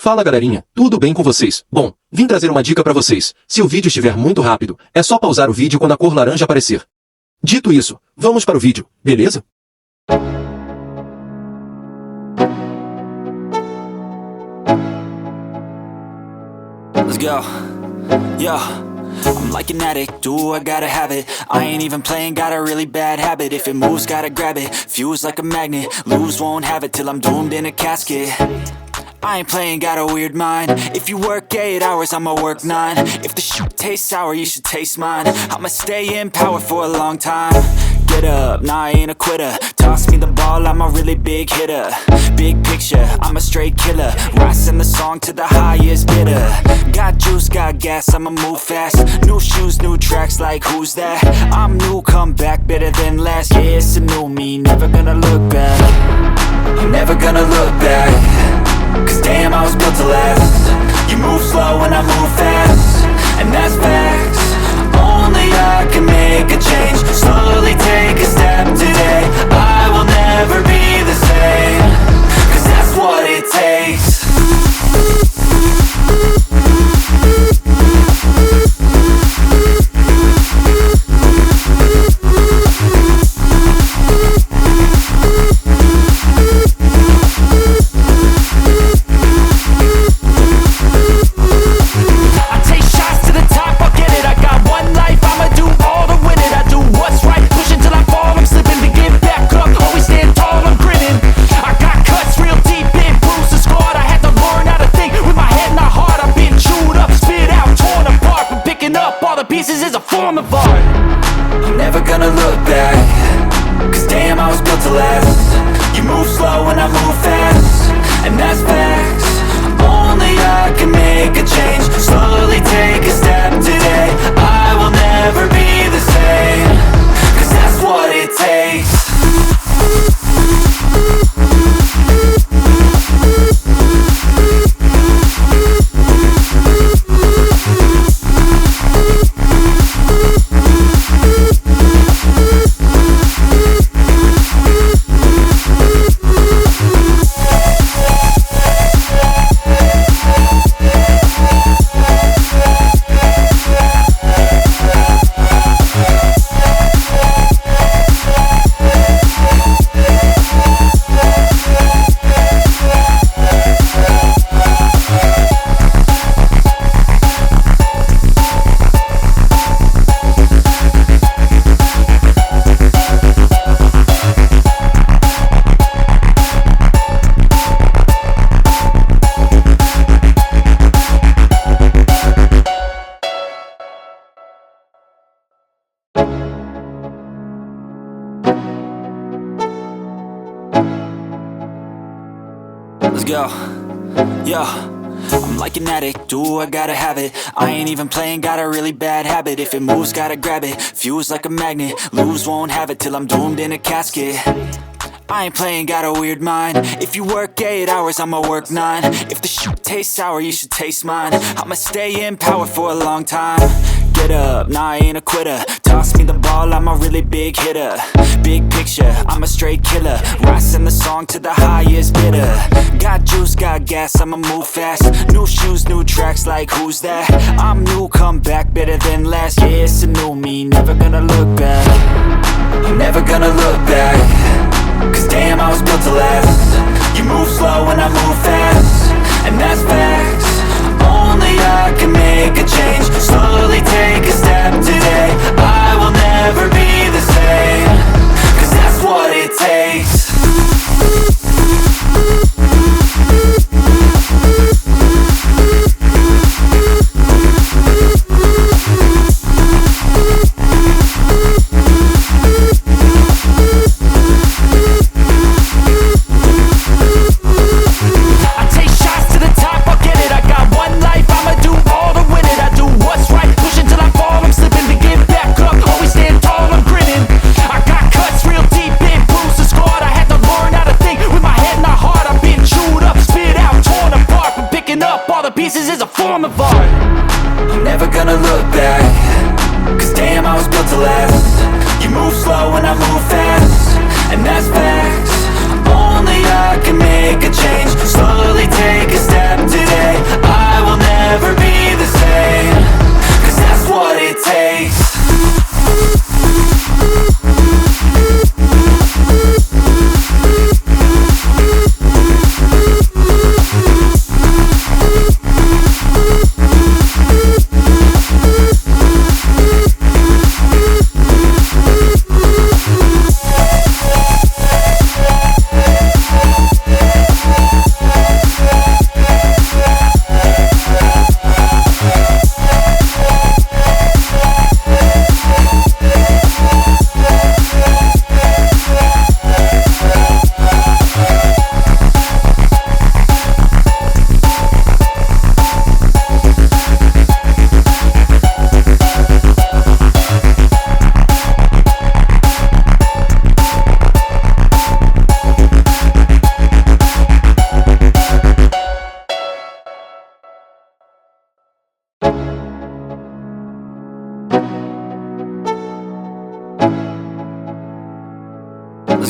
Fala galerinha, tudo bem com vocês? Bom, vim trazer uma dica pra vocês. Se o vídeo estiver muito rápido, é só pausar o vídeo quando a cor laranja aparecer. Dito isso, vamos para o vídeo, beleza? Let's go. Yo, I'm like an addict, do I gotta have it. I ain't even playing, got a really bad habit. If it moves, gotta grab it, fuse like a magnet. Lose, won't have it till I'm doomed in a casket. I ain't playing, got a weird mind. If you work 8 hours, I'ma work 9. If the shoot tastes sour, you should taste mine. I'ma stay in power for a long time. Get up, nah, I ain't a quitter. Toss me the ball, I'm a really big hitter. Big picture, I'm a straight killer. Rising the song to the highest bidder. Got juice, got gas, I'ma move fast. New shoes, new tracks, like who's that? I'm new, come back, better than last. Yeah, it's a new me, never gonna look back. I'm never gonna look back. Cause damn, I was built to last. You move slow and I move fast, and that's facts. Only I can make a change. Slowly take a step today. I will never be the same. Cause that's what it takes. Pieces is a form of art. I'm never gonna look back. Cause damn, I was built to last. You move slow and I move fast, and that's facts. Only I can make a change. Slowly take a step today. I will never be the same. Cause that's what it takes. Let's go. Yo, I'm like an addict, do I gotta have it. I ain't even playing, got a really bad habit. If it moves, gotta grab it, fuse like a magnet. Lose, won't have it till I'm doomed in a casket. I ain't playing, got a weird mind. If you work 8 hours, I'ma work 9. If the shoot tastes sour, you should taste mine. I'ma stay in power for a long time. Get up, nah, I ain't a quitter. Toss me the ball, I'm a really big hitter. Big picture, I'm a straight killer. Rising the song to the highest bidder. Got juice, got gas, I'ma move fast. New shoes, new tracks, like who's that? I'm new, come back, better than last. Yeah, it's a new me, never gonna look back. I'm never gonna look back. Cause damn, I was built to last. You move slow and I move fast, and that's facts. Only I can make a change. Slowly take a step today. I will never be the same. Cause that's what it takes. Pieces is a form of art. I'm never gonna look back. Cause damn, I was built to last. You move slow and I move fast, and that's facts. Only I can make a change. Slowly take a step today.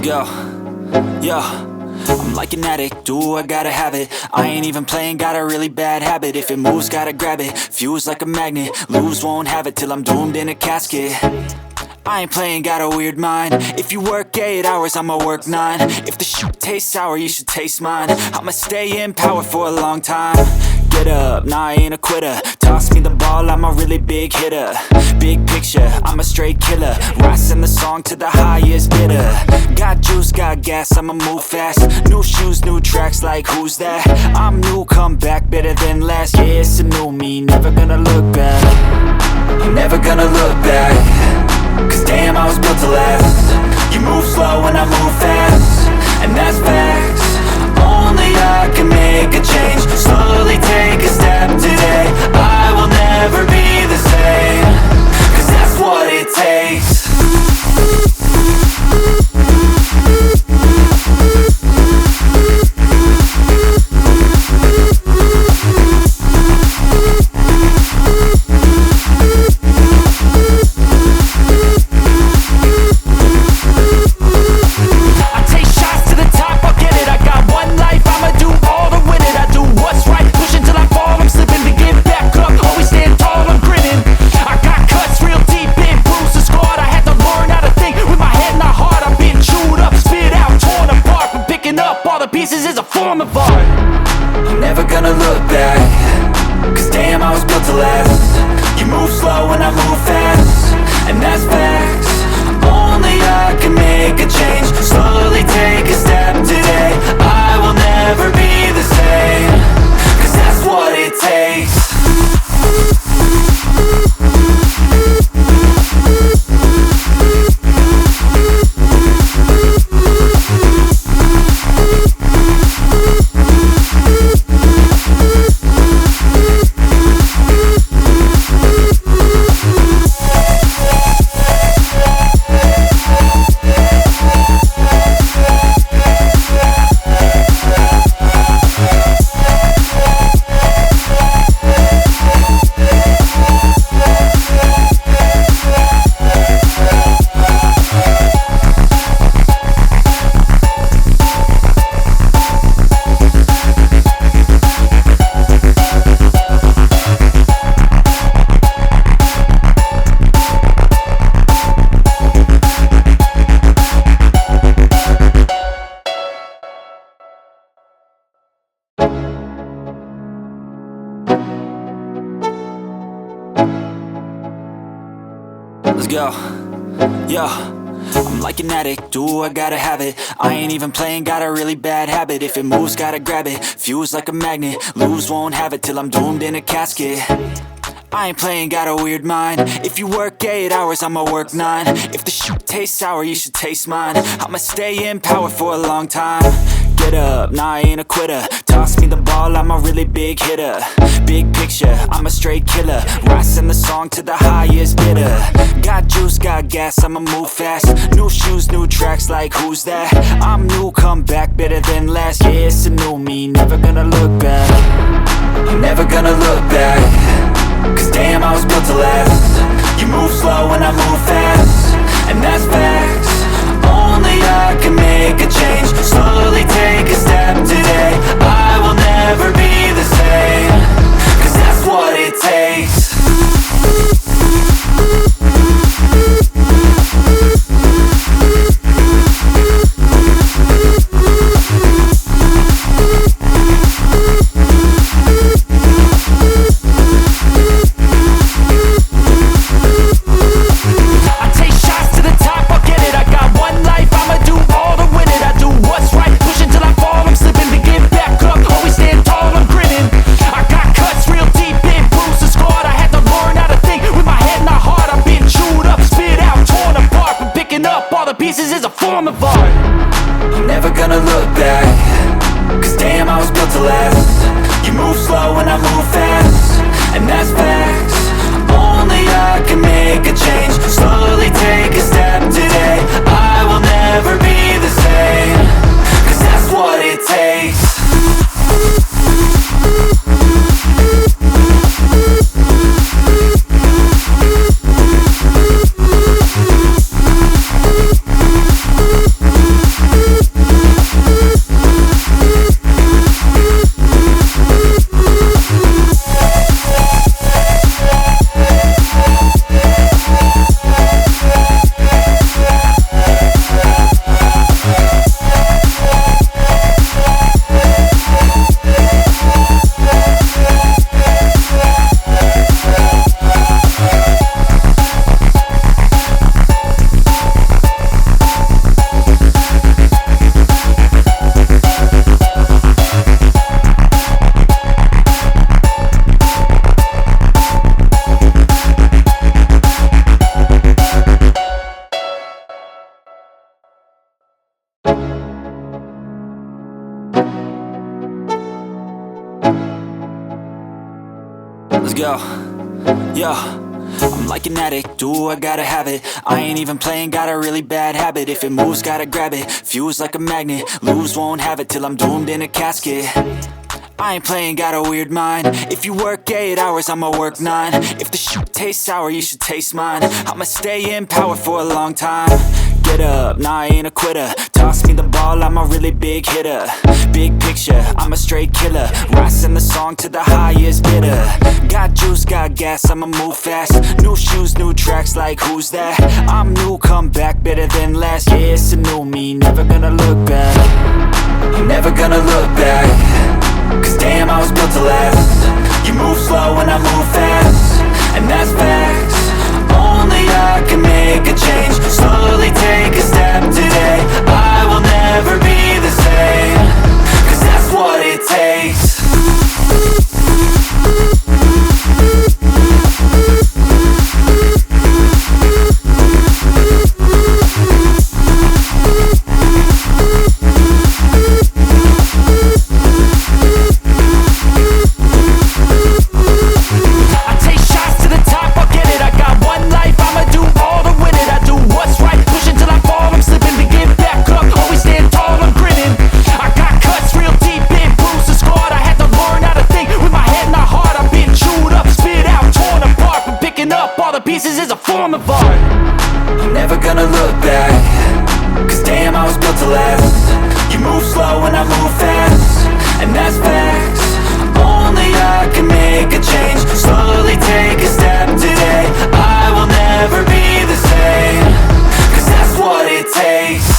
go. Yo, I'm like an addict, do I gotta have it. I ain't even playing, got a really bad habit. If it moves, gotta grab it, fuse like a magnet. Lose, won't have it till I'm doomed in a casket. I ain't playing, got a weird mind. If you work 8 hours, I'ma work 9. If the shit tastes sour, you should taste mine. I'ma stay in power for a long time. Get up, nah, I ain't a quitter. Toss me the ball, I'm a really big hitter. Big picture, I'm a straight killer. Rising the song to the highest bidder. Got juice, got gas, I'ma move fast. New shoes, new tracks, like who's that? I'm new, come back, better than last. Yeah, it's a new me, never gonna look back. I'm never gonna look back. Cause damn, I was built to last. You move slow and I move fast, and that's facts. Only I can make a change. Slowly take a step today. I will never be the same. Cause that's what it takes. Pieces is a form of art. I'm never gonna look back. Cause damn, I was built to last. You move slow and I move fast, and that's facts. Only I can make a change. Slowly take a step today. I will never be the same. Cause that's what it takes. Let's go. Yo, I'm like an addict, do I gotta have it. I ain't even playing, got a really bad habit. If it moves, gotta grab it, fuse like a magnet. Lose, won't have it till I'm doomed in a casket. I ain't playing, got a weird mind. If you work 8 hours, I'ma work 9. If the shit tastes sour, you should taste mine. I'ma stay in power for a long time. Get up, nah, I ain't a quitter. Toss me the ball, I'm a really big hitter. Big picture, I'm a straight killer. Rising the song to the highest bidder. Got juice, got gas, I'ma move fast. New shoes, new tracks, like who's that? I'm new, come back, better than last. Yeah, it's a new me, never gonna look back. I'm never gonna look back. Cause damn, I was built to last. You move slow and I move fast, and that's facts. Only I can make a change. Slowly take a step today. I will never be the same. Cause that's what it takes. Let's go. Yo, I'm like an addict, do I gotta have it. I ain't even playing, got a really bad habit. If it moves, gotta grab it, fuse like a magnet. Lose, won't have it till I'm doomed in a casket. I ain't playing, got a weird mind. If you work 8 hours, I'ma work 9. If the shit tastes sour, you should taste mine. I'ma stay in power for a long time. Get up, nah, I ain't a quitter. Toss me the ball, I'm a really big hitter. Big picture, I'm a straight killer. Rising the song to the highest bidder. Got juice, got gas, I'ma move fast. New shoes, new tracks, like who's that? I'm new, come back, better than last. Yeah, it's a new me, never gonna look back. I'm never gonna look back. Cause damn, I was built to last. You move slow and I move fast, and that's facts. Only I can make a change. Slowly take a step today. I will never be the same. Cause that's what it takes. Pieces is a form of art. I'm never gonna look back. Cause damn, I was built to last. You move slow and I move fast, and that's facts. Only I can make a change. Slowly take a step today. I will never be the same. Cause that's what it takes.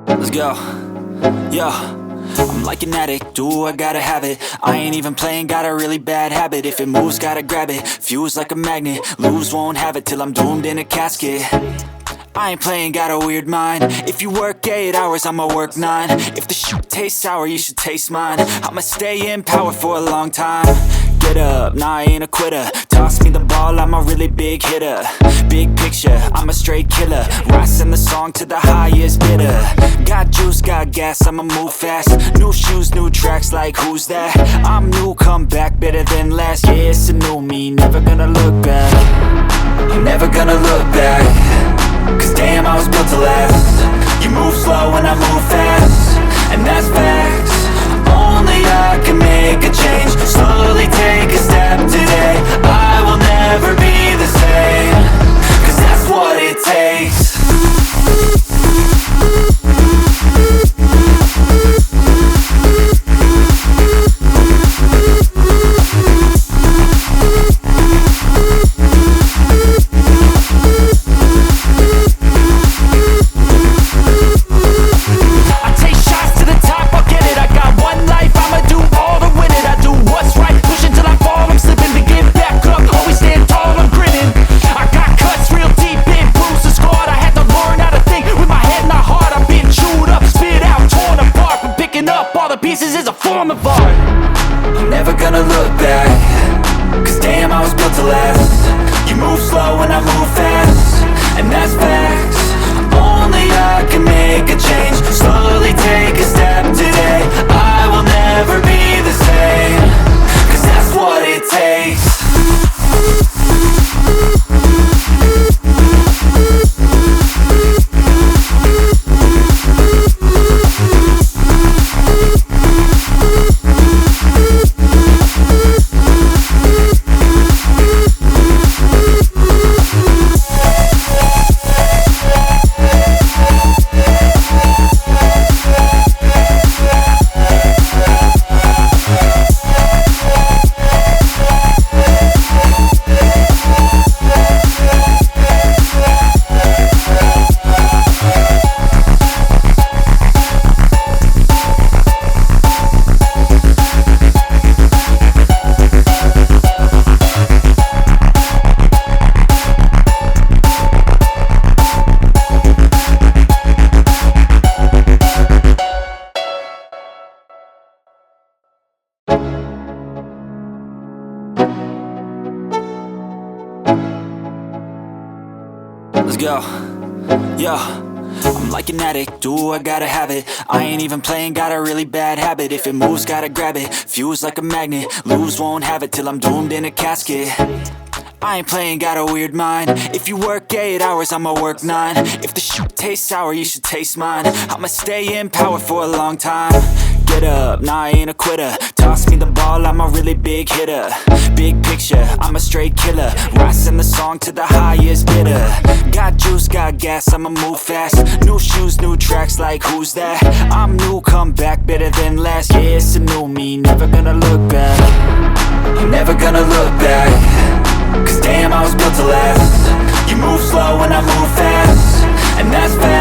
Let's go. Yo, I'm like an addict, do I gotta have it. I ain't even playing, got a really bad habit. If it moves, gotta grab it, fuse like a magnet. Lose, won't have it till I'm doomed in a casket. I ain't playing, got a weird mind. If you work 8 hours, I'ma work 9. If the shit tastes sour, you should taste mine. I'ma stay in power for a long time. Get up, nah, I ain't a quitter. Toss me the ball, I'm a really big hitter. Big picture, I'm a straight killer. Rising the song to the highest bidder. Got juice, got gas, I'ma move fast. New shoes, new tracks, like who's that? I'm new, come back, better than last. Yeah, it's a new me, never gonna look back. I'm never gonna look back. Cause damn, I was built to last. You move slow and I move fast, and that's facts. Only I can make a change. Slowly take a step today. I will never be the same. Cause that's what it takes. Pieces is a form of art. I'm never gonna look back. Cause damn, I was built to last. You move slow and I move fast, and that's facts. Only I can make a change. Slowly take a step today. I will never be the same. Cause that's what it takes. Let's go. Yo, I'm like an addict, do I gotta have it. I ain't even playing, got a really bad habit. If it moves, gotta grab it, fuse like a magnet. Lose, won't have it till I'm doomed in a casket. I ain't playing, got a weird mind. If you work 8 hours, I'ma work 9. If the shoot tastes sour, you should taste mine. I'ma stay in power for a long time. Get up, nah, I ain't a quitter. Toss me the ball, I'm a really big hitter. Big picture, I'm a straight killer. Rising the song to the highest bidder. Got juice, got gas, I'ma move fast. New shoes, new tracks, like who's that? I'm new, come back, better than last. Yeah, it's a new me, never gonna look back. Never gonna look back. Cause damn, I was built to last. You move slow and I move fast, and that's fast.